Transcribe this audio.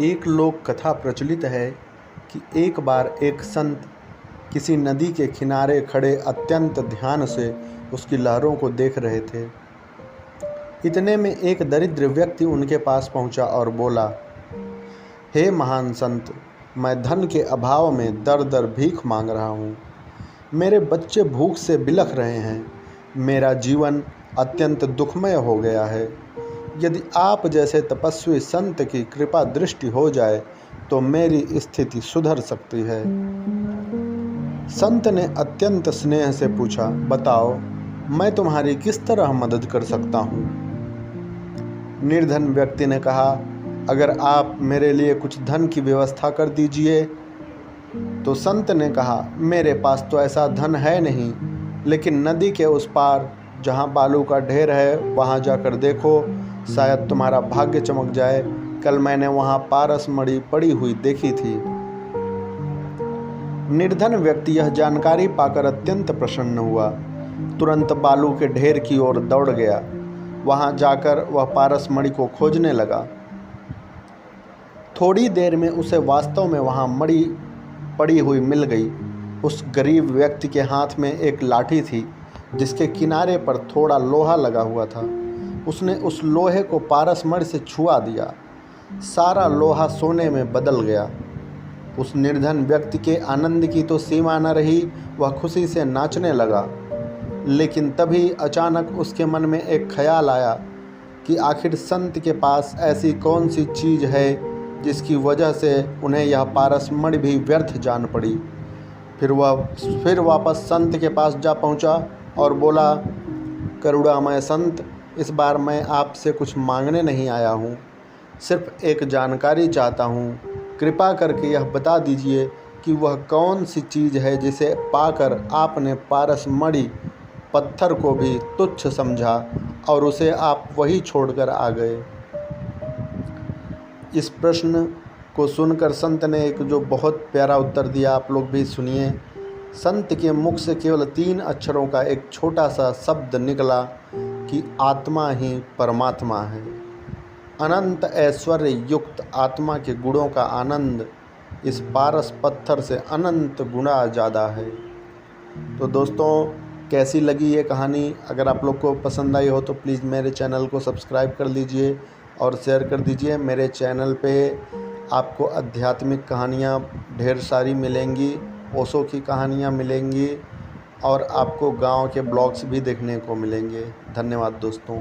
एक लोक कथा प्रचलित है कि एक बार एक संत किसी नदी के किनारे खड़े अत्यंत ध्यान से उसकी लहरों को देख रहे थे। इतने में एक दरिद्र व्यक्ति उनके पास पहुंचा और बोला, हे महान संत, मैं धन के अभाव में दर दर भीख मांग रहा हूँ। मेरे बच्चे भूख से बिलख रहे हैं। मेरा जीवन अत्यंत दुखमय हो गया है। यदि आप जैसे तपस्वी संत की कृपा दृष्टि हो जाए तो मेरी स्थिति सुधर सकती है। संत ने अत्यंत स्नेह से पूछा, बताओ, मैं तुम्हारी किस तरह मदद कर सकता हूँ? निर्धन व्यक्ति ने कहा, अगर आप मेरे लिए कुछ धन की व्यवस्था कर दीजिए। तो संत ने कहा, मेरे पास तो ऐसा धन है नहीं, लेकिन नदी के उस पार जहाँ बालू का ढेर है वहाँ जाकर देखो, शायद तुम्हारा भाग्य चमक जाए। कल मैंने वहाँ पारस मणि पड़ी हुई देखी थी। निर्धन व्यक्ति यह जानकारी पाकर अत्यंत प्रसन्न हुआ। तुरंत बालू के ढेर की ओर दौड़ गया। वहाँ जाकर वह पारस मणि को खोजने लगा। थोड़ी देर में उसे वास्तव में वहाँ मणि पड़ी हुई मिल गई। उस गरीब व्यक्ति के हाथ में एक लाठी थी जिसके किनारे पर थोड़ा लोहा लगा हुआ था। उसने उस लोहे को पारस मणि से छुआ दिया। सारा लोहा सोने में बदल गया। उस निर्धन व्यक्ति के आनंद की तो सीमा न रही। वह खुशी से नाचने लगा। लेकिन तभी अचानक उसके मन में एक ख्याल आया कि आखिर संत के पास ऐसी कौन सी चीज़ है जिसकी वजह से उन्हें यह पारस मणि भी व्यर्थ जान पड़ी। फिर वापस संत के पास जा पहुंचा और बोला, करुणामय संत, इस बार मैं आपसे कुछ मांगने नहीं आया हूँ, सिर्फ एक जानकारी चाहता हूँ। कृपा करके यह बता दीजिए कि वह कौन सी चीज़ है जिसे पाकर आपने पारस मणि पत्थर को भी तुच्छ समझा और उसे आप वही छोड़कर आ गए। इस प्रश्न को सुनकर संत ने एक जो बहुत प्यारा उत्तर दिया, आप लोग भी सुनिए। संत के मुख से केवल 3 अक्षरों का एक छोटा सा शब्द निकला कि आत्मा ही परमात्मा है। अनंत ऐश्वर्य युक्त आत्मा के गुणों का आनंद इस पारस पत्थर से अनंत गुना ज़्यादा है। तो दोस्तों, कैसी लगी ये कहानी? अगर आप लोग को पसंद आई हो तो प्लीज़ मेरे चैनल को सब्सक्राइब कर लीजिए और शेयर कर दीजिए। मेरे चैनल पे आपको आध्यात्मिक कहानियाँ ढेर सारी मिलेंगी, ओशो की कहानियाँ मिलेंगी और आपको गांव के ब्लॉग्स भी देखने को मिलेंगे। धन्यवाद दोस्तों।